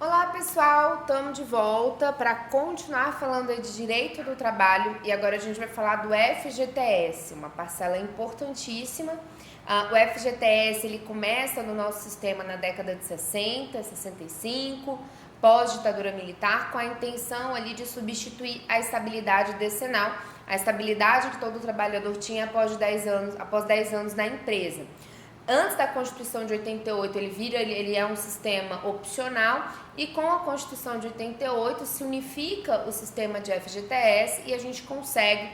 Olá pessoal, estamos de volta para continuar falando aí de direito do trabalho e agora a gente vai falar do FGTS, uma parcela importantíssima. O FGTS ele começa no nosso sistema na década de 60, 65, pós-ditadura militar, com a intenção ali de substituir a estabilidade decenal, a estabilidade que todo trabalhador tinha após 10 anos na empresa. Antes da Constituição de 88, ele é um sistema opcional e com a Constituição de 88 se unifica o sistema de FGTS e a gente consegue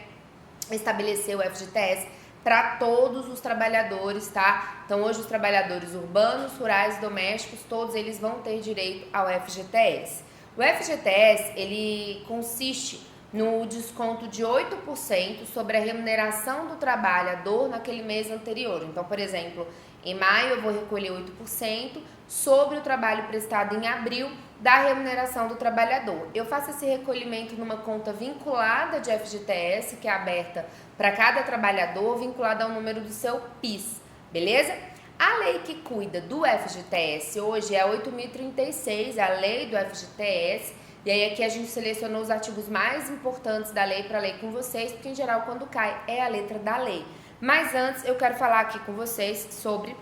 estabelecer o FGTS para todos os trabalhadores, tá? Então hoje os trabalhadores urbanos, rurais, domésticos, todos eles vão ter direito ao FGTS. O FGTS, ele consiste no desconto de 8% sobre a remuneração do trabalhador naquele mês anterior. Então, por exemplo, em maio eu vou recolher 8% sobre o trabalho prestado em abril da remuneração do trabalhador. Eu faço esse recolhimento numa conta vinculada de FGTS, que é aberta para cada trabalhador, vinculada ao número do seu PIS, beleza? A lei que cuida do FGTS hoje é a 8.036, a lei do FGTS. E aí aqui a gente selecionou os artigos mais importantes da lei para ler com vocês, porque em geral quando cai é a letra da lei. Mas antes eu quero falar aqui com vocês sobre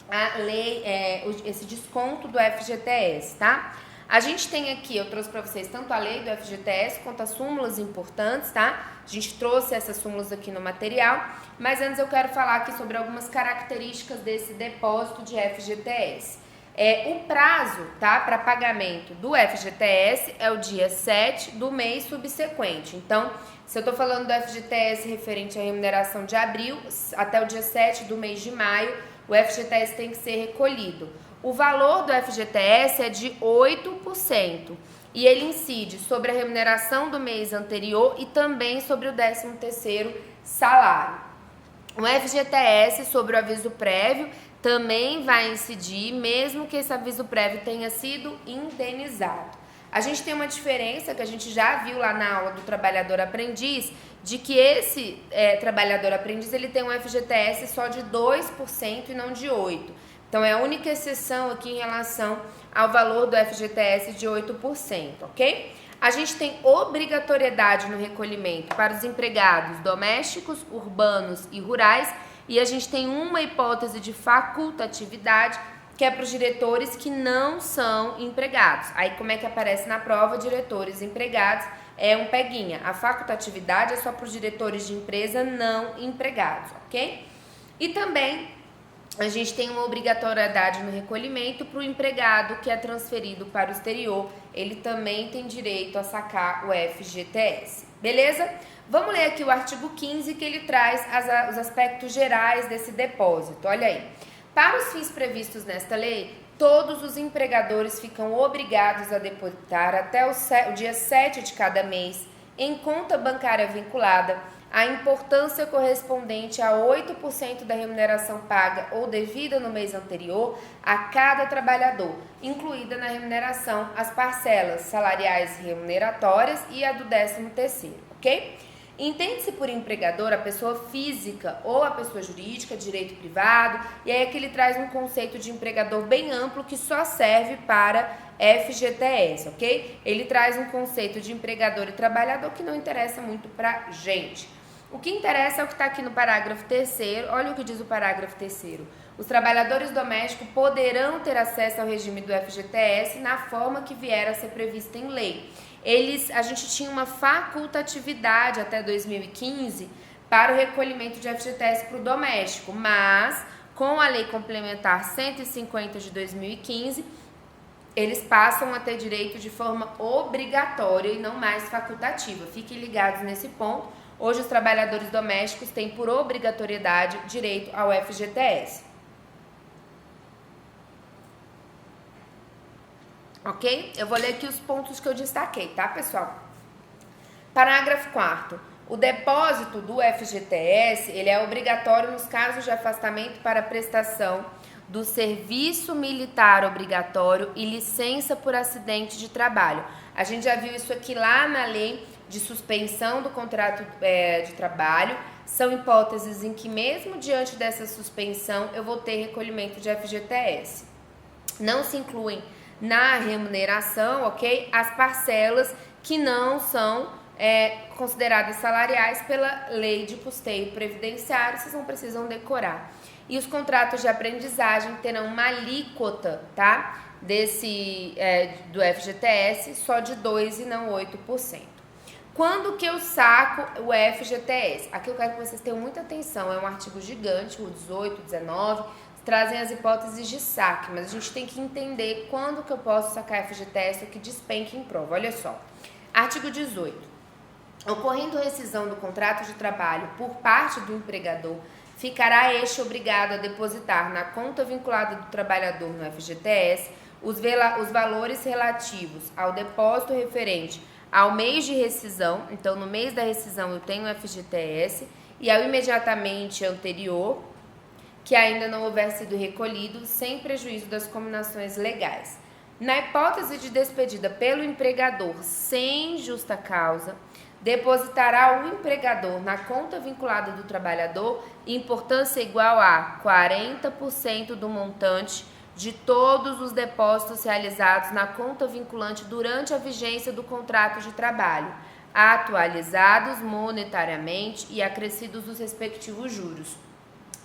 a lei, esse desconto do FGTS, tá? A gente tem aqui, eu trouxe para vocês tanto a lei do FGTS quanto as súmulas importantes, tá? A gente trouxe essas súmulas aqui no material, mas antes eu quero falar aqui sobre algumas características desse depósito de FGTS. O prazo, tá, para pagamento do FGTS é o dia 7 do mês subsequente. Então, se eu estou falando do FGTS referente à remuneração de abril, até o dia 7 do mês de maio, o FGTS tem que ser recolhido. O valor do FGTS é de 8% e ele incide sobre a remuneração do mês anterior e também sobre o 13º salário. O FGTS sobre o aviso prévio também vai incidir, mesmo que esse aviso prévio tenha sido indenizado. A gente tem uma diferença que a gente já viu lá na aula do trabalhador aprendiz, de que esse trabalhador aprendiz ele tem um FGTS só de 2% e não de 8%. Então é a única exceção aqui em relação ao valor do FGTS de 8%, ok? A gente tem obrigatoriedade no recolhimento para os empregados domésticos, urbanos e rurais, e a gente tem uma hipótese de facultatividade, que é para os diretores que não são empregados. Aí como é que aparece na prova? Diretores empregados é um peguinha. A facultatividade é só para os diretores de empresa não empregados, ok? E também a gente tem uma obrigatoriedade no recolhimento para o empregado que é transferido para o exterior. Ele também tem direito a sacar o FGTS, beleza? Vamos ler aqui o artigo 15, que ele traz os aspectos gerais desse depósito. Olha aí. Para os fins previstos nesta lei, todos os empregadores ficam obrigados a depositar até o dia 7 de cada mês, em conta bancária vinculada, a importância correspondente a 8% da remuneração paga ou devida no mês anterior a cada trabalhador, incluída na remuneração as parcelas salariais remuneratórias e a do 13º, ok? Entende-se por empregador a pessoa física ou a pessoa jurídica, direito privado, e aí aqui ele traz um conceito de empregador bem amplo que só serve para FGTS, ok? Ele traz um conceito de empregador e trabalhador que não interessa muito pra gente. O que interessa é o que está aqui no parágrafo 3º, olha o que diz o parágrafo 3º. Os trabalhadores domésticos poderão ter acesso ao regime do FGTS na forma que vier a ser prevista em lei. A gente tinha uma facultatividade até 2015 para o recolhimento de FGTS para o doméstico, mas com a Lei Complementar 150 de 2015, eles passam a ter direito de forma obrigatória e não mais facultativa. Fiquem ligados nesse ponto. Hoje os trabalhadores domésticos têm por obrigatoriedade direito ao FGTS. Ok? Eu vou ler aqui os pontos que eu destaquei, tá, pessoal? Parágrafo 4º. O depósito do FGTS, ele é obrigatório nos casos de afastamento para prestação do serviço militar obrigatório e licença por acidente de trabalho. A gente já viu isso aqui lá na lei de suspensão do contrato de trabalho. São hipóteses em que mesmo diante dessa suspensão eu vou ter recolhimento de FGTS. Não se incluem na remuneração, ok? As parcelas que não são consideradas salariais pela lei de custeio previdenciário, vocês não precisam decorar. E os contratos de aprendizagem terão uma alíquota, tá? Do FGTS só de 2% e não 8%. Quando que eu saco o FGTS? Aqui eu quero que vocês tenham muita atenção, é um artigo gigante, o 18, 19, trazem as hipóteses de saque, mas a gente tem que entender quando que eu posso sacar FGTS, o que despenca em prova. Olha só, artigo 18. Ocorrendo rescisão do contrato de trabalho por parte do empregador, ficará este obrigado a depositar na conta vinculada do trabalhador no FGTS os valores relativos ao depósito referente ao mês de rescisão. Então, no mês da rescisão eu tenho o FGTS, e ao imediatamente anterior, que ainda não houver sido recolhido, sem prejuízo das combinações legais. Na hipótese de despedida pelo empregador sem justa causa, depositará o empregador na conta vinculada do trabalhador importância igual a 40% do montante de todos os depósitos realizados na conta vinculante durante a vigência do contrato de trabalho, atualizados monetariamente e acrescidos os respectivos juros.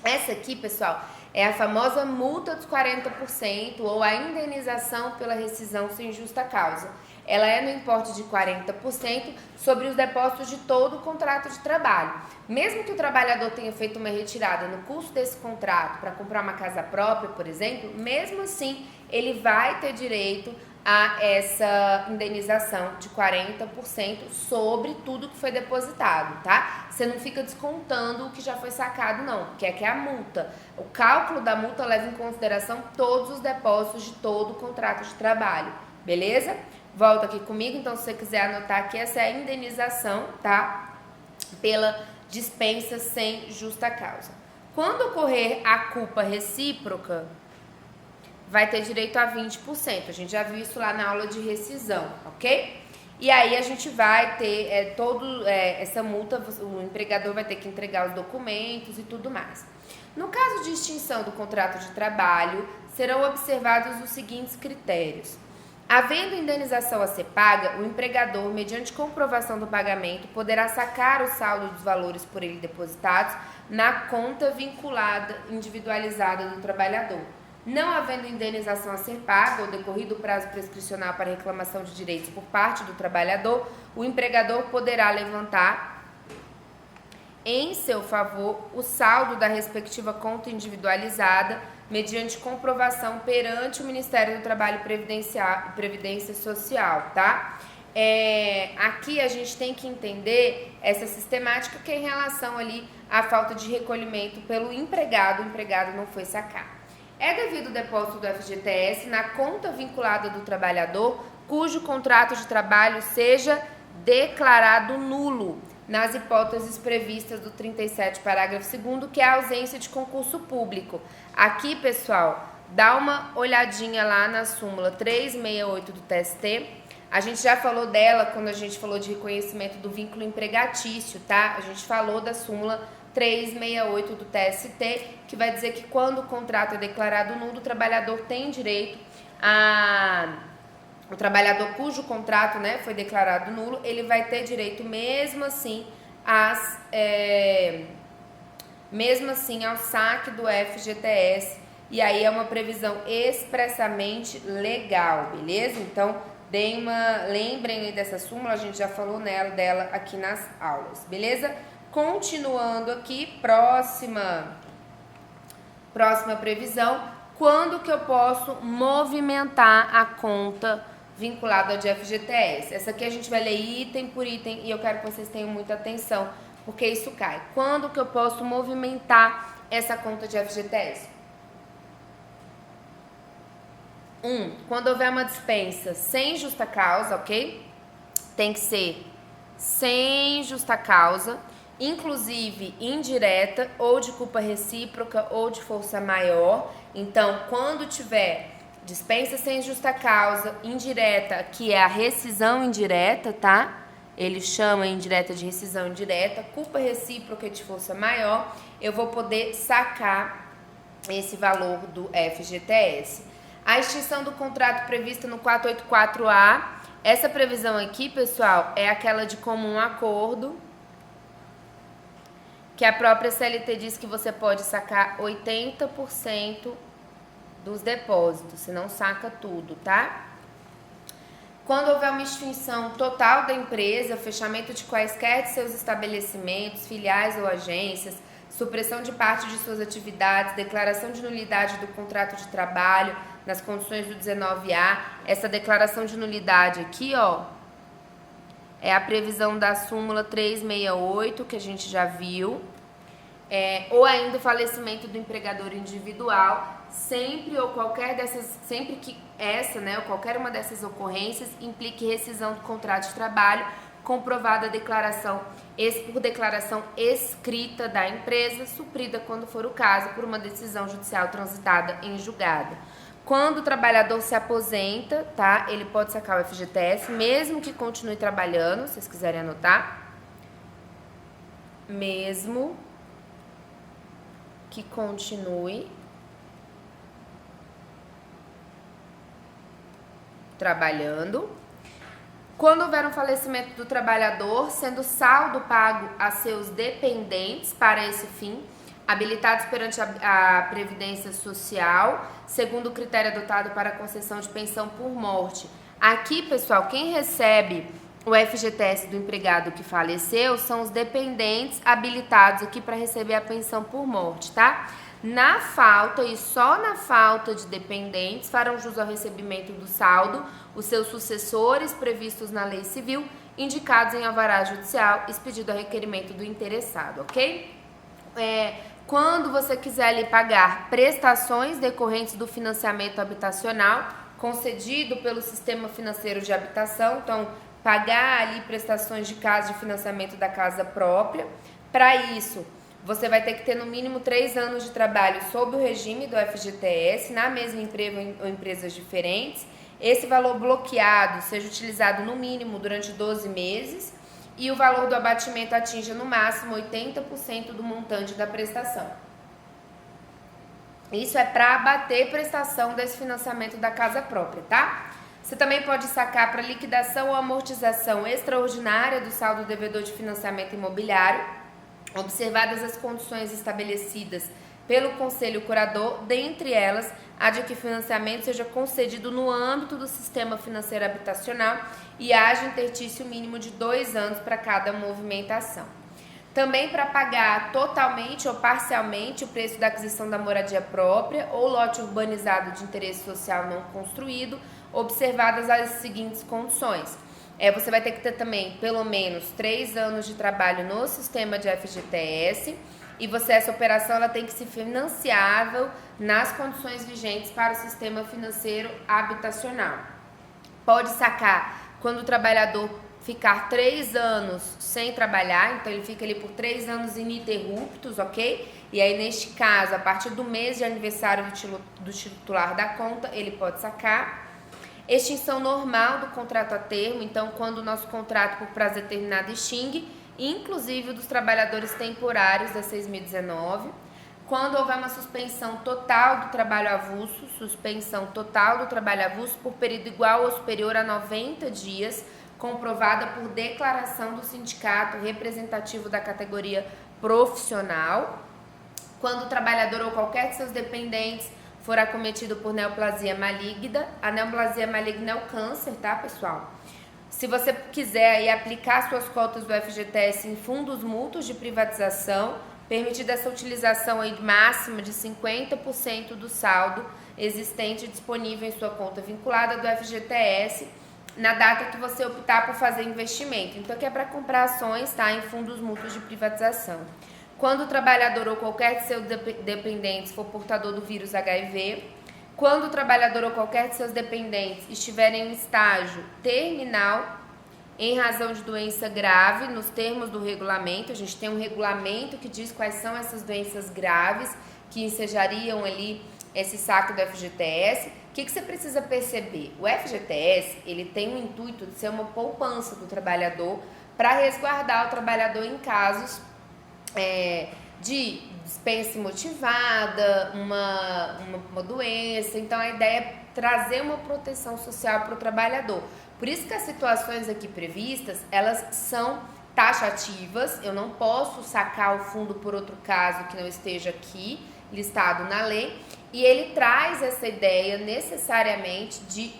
Essa aqui, pessoal, é a famosa multa dos 40% ou a indenização pela rescisão sem justa causa. Ela é no importe de 40% sobre os depósitos de todo o contrato de trabalho. Mesmo que o trabalhador tenha feito uma retirada no curso desse contrato para comprar uma casa própria, por exemplo, mesmo assim ele vai ter direito a essa indenização de 40% sobre tudo que foi depositado, tá? Você não fica descontando o que já foi sacado, não, porque aqui é a multa. O cálculo da multa leva em consideração todos os depósitos de todo o contrato de trabalho, beleza? Volta aqui comigo, então se você quiser anotar aqui, essa é a indenização, tá? Pela dispensa sem justa causa. Quando ocorrer a culpa recíproca, vai ter direito a 20%. A gente já viu isso lá na aula de rescisão, ok? E aí a gente vai ter essa multa, o empregador vai ter que entregar os documentos e tudo mais. No caso de extinção do contrato de trabalho, serão observados os seguintes critérios. Havendo indenização a ser paga, o empregador, mediante comprovação do pagamento, poderá sacar o saldo dos valores por ele depositados na conta vinculada individualizada do trabalhador. Não havendo indenização a ser paga ou decorrido o prazo prescricional para reclamação de direitos por parte do trabalhador, o empregador poderá levantar em seu favor o saldo da respectiva conta individualizada mediante comprovação perante o Ministério do Trabalho e Previdência Social, tá? Aqui a gente tem que entender essa sistemática que é em relação ali à falta de recolhimento pelo empregado, o empregado não foi sacar. É devido o depósito do FGTS na conta vinculada do trabalhador, cujo contrato de trabalho seja declarado nulo, nas hipóteses previstas do 37, parágrafo 2º, que é a ausência de concurso público. Aqui, pessoal, dá uma olhadinha lá na súmula 368 do TST. A gente já falou dela quando a gente falou de reconhecimento do vínculo empregatício, tá? A gente falou da súmula 368 do TST, que vai dizer que quando o contrato é declarado nulo, o trabalhador tem direito o trabalhador cujo contrato, né, foi declarado nulo, ele vai ter direito mesmo assim ao saque do FGTS, e aí é uma previsão expressamente legal, beleza? Então, lembrem aí dessa súmula, a gente já falou dela aqui nas aulas, beleza? Continuando aqui, próxima previsão, quando que eu posso movimentar a conta vinculada de FGTS? Essa aqui a gente vai ler item por item e eu quero que vocês tenham muita atenção, porque isso cai. Quando que eu posso movimentar essa conta de FGTS? Quando houver uma dispensa sem justa causa, ok? Tem que ser sem justa causa, inclusive indireta, ou de culpa recíproca, ou de força maior. Então, quando tiver dispensa sem justa causa, indireta, que é a rescisão indireta, tá? Ele chama indireta de rescisão indireta, culpa recíproca de força maior, eu vou poder sacar esse valor do FGTS. A extinção do contrato prevista no 484A, essa previsão aqui, pessoal, é aquela de comum acordo, que a própria CLT diz que você pode sacar 80% dos depósitos, você não saca tudo, tá? Quando houver uma extinção total da empresa, fechamento de quaisquer de seus estabelecimentos, filiais ou agências, supressão de parte de suas atividades, declaração de nulidade do contrato de trabalho nas condições do 19A, essa declaração de nulidade aqui, ó, é a previsão da súmula 368, que a gente já viu, ou ainda o falecimento do empregador individual, sempre ou qualquer dessas, sempre que essa, né, ou qualquer uma dessas ocorrências implique rescisão do contrato de trabalho, comprovada a declaração por declaração escrita da empresa, suprida quando for o caso por uma decisão judicial transitada em julgado. Quando o trabalhador se aposenta, tá? Ele pode sacar o FGTS, mesmo que continue trabalhando, se vocês quiserem anotar. Mesmo que continue trabalhando. Quando houver um falecimento do trabalhador, sendo saldo pago a seus dependentes para esse fim, habilitados perante a Previdência Social, segundo o critério adotado para a concessão de pensão por morte. Aqui, pessoal, quem recebe o FGTS do empregado que faleceu são os dependentes habilitados aqui para receber a pensão por morte, tá? Na falta e só na falta de dependentes farão jus ao recebimento do saldo os seus sucessores previstos na lei civil, indicados em alvará judicial, expedido a requerimento do interessado, ok? Quando você quiser ali pagar prestações decorrentes do financiamento habitacional concedido pelo Sistema Financeiro de Habitação, então pagar ali prestações de casa de financiamento da casa própria, para isso você vai ter que ter no mínimo 3 anos de trabalho sob o regime do FGTS, na mesma empresa ou empresas diferentes. Esse valor bloqueado seja utilizado no mínimo durante 12 meses e o valor do abatimento atinja no máximo 80% do montante da prestação. Isso é para abater prestação desse financiamento da casa própria, tá? Você também pode sacar para liquidação ou amortização extraordinária do saldo devedor de financiamento imobiliário, observadas as condições estabelecidas pelo Conselho Curador, dentre elas a de que o financiamento seja concedido no âmbito do sistema financeiro habitacional e haja interstício mínimo de 2 anos para cada movimentação. Também para pagar totalmente ou parcialmente o preço da aquisição da moradia própria ou lote urbanizado de interesse social não construído, observadas as seguintes condições. Você vai ter que ter também pelo menos 3 anos de trabalho no sistema de FGTS e essa operação ela tem que ser financiável nas condições vigentes para o sistema financeiro habitacional. Pode sacar quando o trabalhador ficar 3 anos sem trabalhar, então ele fica ali por 3 anos ininterruptos, ok? E aí neste caso, a partir do mês de aniversário do titular da conta, ele pode sacar. Extinção normal do contrato a termo, então quando o nosso contrato por prazo determinado extingue, inclusive o dos trabalhadores temporários da 6.019. Quando houver uma suspensão total do trabalho avulso, por período igual ou superior a 90 dias, comprovada por declaração do sindicato representativo da categoria profissional. Quando o trabalhador ou qualquer de seus dependentes for acometido por neoplasia maligna, a neoplasia maligna é o câncer, tá, pessoal? Se você quiser aí aplicar suas cotas do FGTS em fundos mútuos de privatização, permitida essa utilização aí máxima de 50% do saldo existente disponível em sua conta vinculada do FGTS na data que você optar por fazer investimento. Então, aqui é para comprar ações, tá, em fundos mútuos de privatização. Quando o trabalhador ou qualquer de seus dependentes for portador do vírus HIV, quando o trabalhador ou qualquer de seus dependentes estiverem em estágio terminal em razão de doença grave, nos termos do regulamento, a gente tem um regulamento que diz quais são essas doenças graves que ensejariam ali esse saque do FGTS. O que você precisa perceber? O FGTS, ele tem o intuito de ser uma poupança do trabalhador para resguardar o trabalhador em casos de dispensa imotivada, uma doença. Então, a ideia é trazer uma proteção social para o trabalhador. Por isso que as situações aqui previstas, elas são taxativas. Eu não posso sacar o fundo por outro caso que não esteja aqui listado na lei. E ele traz essa ideia necessariamente de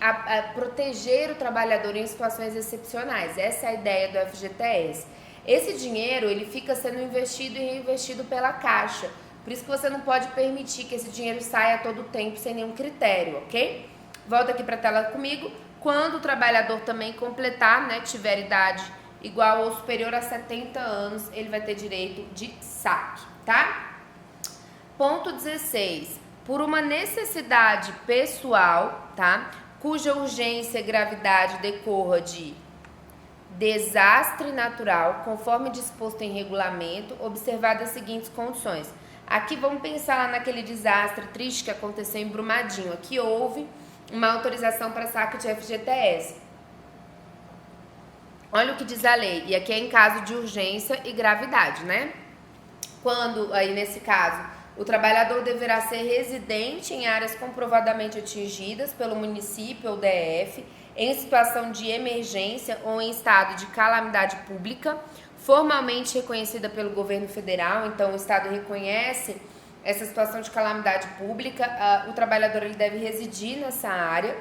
proteger o trabalhador em situações excepcionais. Essa é a ideia do FGTS. Esse dinheiro, ele fica sendo investido e reinvestido pela Caixa. Por isso que você não pode permitir que esse dinheiro saia a todo tempo sem nenhum critério, ok? Volta aqui para a tela comigo. Quando o trabalhador também completar, né, tiver idade igual ou superior a 70 anos, ele vai ter direito de saque, tá? Ponto 16. Por uma necessidade pessoal, tá? Cuja urgência e gravidade decorra de desastre natural, conforme disposto em regulamento, observadas as seguintes condições. Aqui vamos pensar lá naquele desastre triste que aconteceu em Brumadinho. Aqui houve uma autorização para saque de FGTS. Olha o que diz a lei. E aqui é em caso de urgência e gravidade, né? Quando, aí nesse caso, o trabalhador deverá ser residente em áreas comprovadamente atingidas pelo município ou DF, em situação de emergência ou em estado de calamidade pública, formalmente reconhecida pelo governo federal. Então, o estado reconhece essa situação de calamidade pública, o trabalhador ele deve residir nessa área.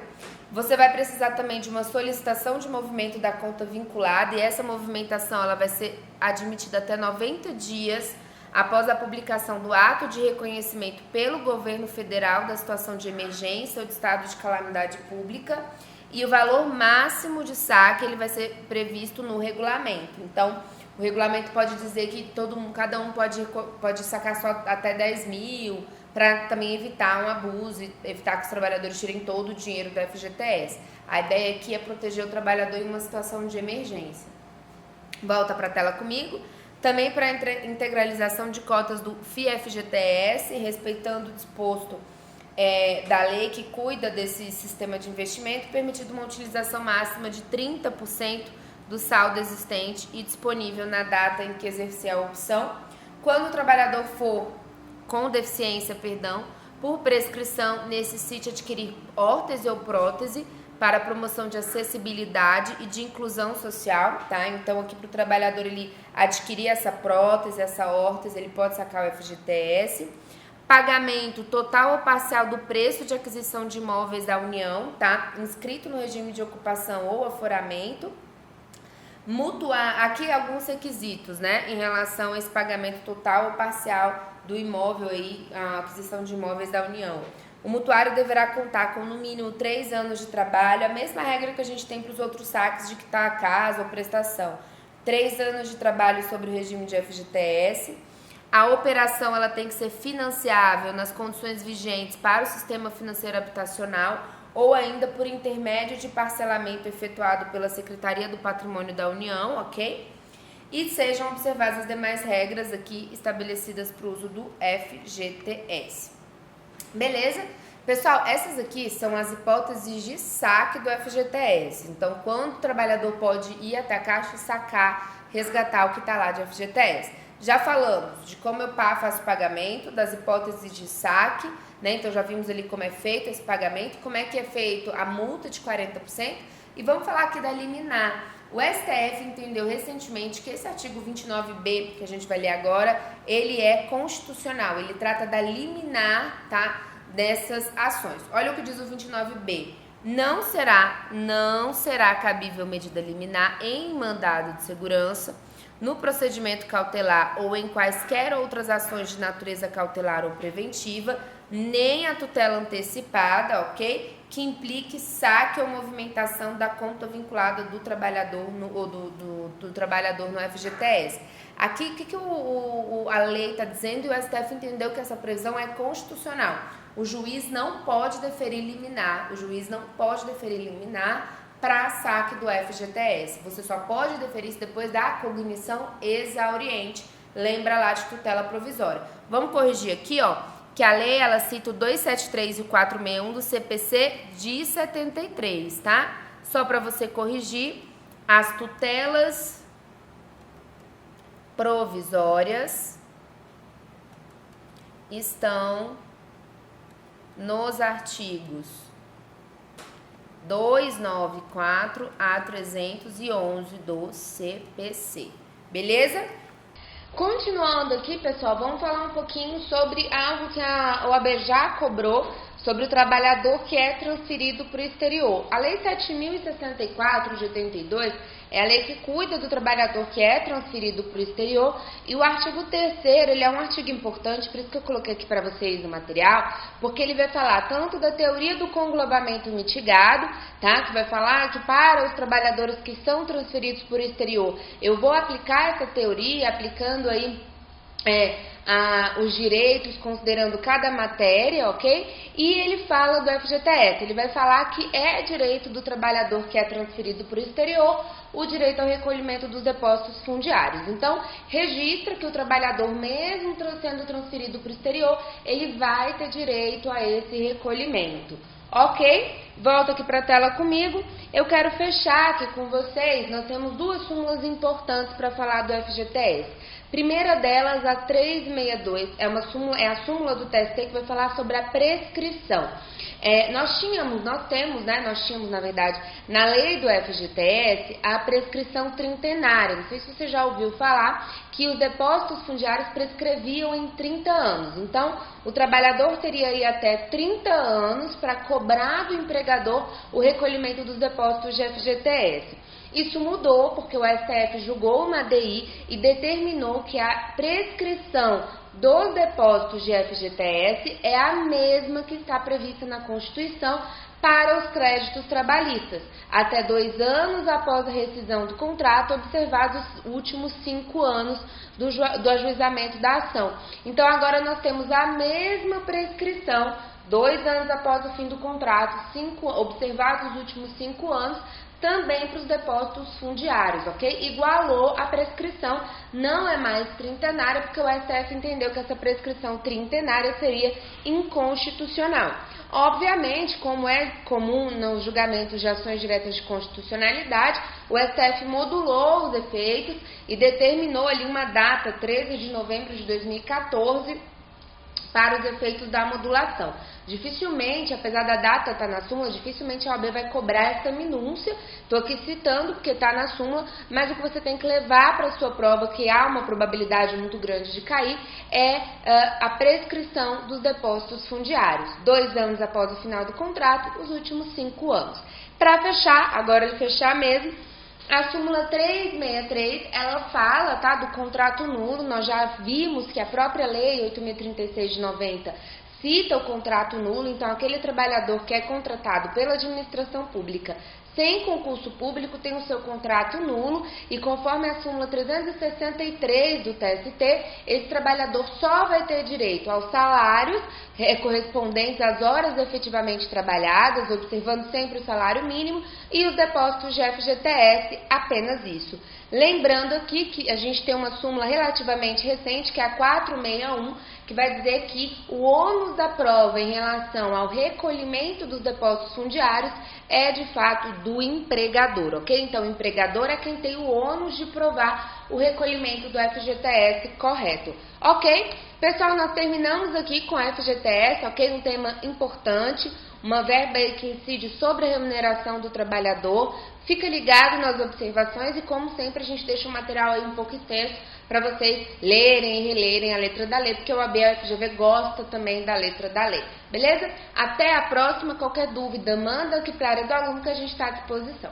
Você vai precisar também de uma solicitação de movimento da conta vinculada, e essa movimentação ela vai ser admitida até 90 dias após a publicação do ato de reconhecimento pelo governo federal da situação de emergência ou de estado de calamidade pública, e o valor máximo de saque ele vai ser previsto no regulamento. Então, o regulamento pode dizer que cada um pode sacar só até 10 mil, para também evitar um abuso, evitar que os trabalhadores tirem todo o dinheiro do FGTS. A ideia aqui é proteger o trabalhador em uma situação de emergência. Volta para a tela comigo. Também para a integralização de cotas do FIFGTS, respeitando o disposto da lei que cuida desse sistema de investimento, permitido uma utilização máxima de 30% do saldo existente e disponível na data em que exercer a opção, quando o trabalhador for com deficiência, por prescrição, necessite adquirir órtese ou prótese para promoção de acessibilidade e de inclusão social, tá? Então, aqui para o trabalhador ele adquirir essa prótese, essa órtese, ele pode sacar o FGTS. Pagamento total ou parcial do preço de aquisição de imóveis da União, tá? Inscrito no regime de ocupação ou aforamento. Mutuar, aqui alguns requisitos, né? Em relação a esse pagamento total ou parcial do imóvel aí, a aquisição de imóveis da União. O mutuário deverá contar com no mínimo 3 anos de trabalho, a mesma regra que a gente tem para os outros saques de quitar a casa ou prestação. 3 anos de trabalho sobre o regime de FGTS. A operação ela tem que ser financiável nas condições vigentes para o sistema financeiro habitacional ou ainda por intermédio de parcelamento efetuado pela Secretaria do Patrimônio da União, ok? E sejam observadas as demais regras aqui estabelecidas para o uso do FGTS. Beleza? Pessoal, essas aqui são as hipóteses de saque do FGTS. Então, quando o trabalhador pode ir até a Caixa e sacar, resgatar o que está lá de FGTS. Já falamos de como eu faço o pagamento, das hipóteses de saque, né? Então, já vimos ali como é feito esse pagamento, como é que é feito a multa de 40%. E vamos falar aqui da liminar. O STF entendeu recentemente que esse artigo 29B, que a gente vai ler agora, ele é constitucional, ele trata da liminar, tá, dessas ações. Olha o que diz o 29B. Não será cabível medida liminar em mandado de segurança, no procedimento cautelar ou em quaisquer outras ações de natureza cautelar ou preventiva, nem a tutela antecipada, ok? Que implique saque ou movimentação da conta vinculada do trabalhador do trabalhador no FGTS. Aqui, o que a lei está dizendo, e o STF entendeu que essa previsão é constitucional. O juiz não pode deferir liminar, para saque do FGTS. Você só pode deferir isso depois da cognição exauriente. Lembra lá de tutela provisória. Vamos corrigir aqui, ó, que a lei ela cita o 273 e o 461 do CPC de 73, tá? Só para você corrigir, as tutelas provisórias estão nos artigos 294 a 311 do CPC. Beleza? Continuando aqui, pessoal, vamos falar um pouquinho sobre algo que a OAB já cobrou sobre o trabalhador que é transferido para o exterior. A Lei 7.064 de 82 é a lei que cuida do trabalhador que é transferido para o exterior, e o artigo 3º, ele é um artigo importante, por isso que eu coloquei aqui para vocês no material, porque ele vai falar tanto da teoria do conglobamento mitigado, tá? Que vai falar que para os trabalhadores que são transferidos para o exterior, eu vou aplicar essa teoria, aplicando aí os direitos, considerando cada matéria, ok? E ele fala do FGTS, ele vai falar que é direito do trabalhador que é transferido para o exterior o direito ao recolhimento dos depósitos fundiários. Então, registra que o trabalhador, mesmo sendo transferido para o exterior, ele vai ter direito a esse recolhimento. Ok? Volta aqui para a tela comigo. Eu quero fechar aqui com vocês, nós temos duas súmulas importantes para falar do FGTS. Primeira delas, a 362, é a súmula do TST que vai falar sobre a prescrição. Nós tínhamos, na verdade, na lei do FGTS, a prescrição trintenária. Não sei se você já ouviu falar que os depósitos fundiários prescreviam em 30 anos. Então, o trabalhador teria aí até 30 anos para cobrar do empregador o recolhimento dos depósitos de FGTS. Isso mudou porque o STF julgou uma ADI e determinou que a prescrição dos depósitos de FGTS é a mesma que está prevista na Constituição para os créditos trabalhistas, até 2 anos após a rescisão do contrato, observados os últimos 5 anos do ajuizamento da ação. Então, agora nós temos a mesma prescrição, 2 anos após o fim do contrato, observados os últimos 5 anos, também para os depósitos fundiários, ok? Igualou a prescrição, não é mais trintenária, porque o STF entendeu que essa prescrição trintenária seria inconstitucional. Obviamente, como é comum nos julgamentos de ações diretas de constitucionalidade, o STF modulou os efeitos e determinou ali uma data, 13 de novembro de 2014, para os efeitos da modulação. Dificilmente, apesar da data estar na súmula, dificilmente a OAB vai cobrar essa minúcia. Estou aqui citando porque está na súmula, mas o que você tem que levar para a sua prova, que há uma probabilidade muito grande de cair, é a prescrição dos depósitos fundiários. 2 anos após o final do contrato, os últimos 5 anos. Para fechar, agora ele fechar mesmo, a súmula 363, ela fala, tá, do contrato nulo. Nós já vimos que a própria lei 8.036 de 90 cita o contrato nulo. Então, aquele trabalhador que é contratado pela administração pública sem concurso público tem o seu contrato nulo, e conforme a súmula 363 do TST, esse trabalhador só vai ter direito aos salários correspondentes às horas efetivamente trabalhadas, observando sempre o salário mínimo, e os depósitos de FGTS, apenas isso. Lembrando aqui que a gente tem uma súmula relativamente recente, que é a 461, que vai dizer que o ônus da prova em relação ao recolhimento dos depósitos fundiários é de fato do empregador, ok? Então, o empregador é quem tem o ônus de provar o recolhimento do FGTS correto, ok? Pessoal, nós terminamos aqui com a FGTS, ok? Um tema importante, uma verba aí que incide sobre a remuneração do trabalhador. Fica ligado nas observações e, como sempre, a gente deixa o material aí um pouco extenso para vocês lerem e relerem a letra da lei, porque o OAB e a FGV gosta também da letra da lei. Beleza? Até a próxima. Qualquer dúvida, manda aqui para a área do aluno que a gente está à disposição.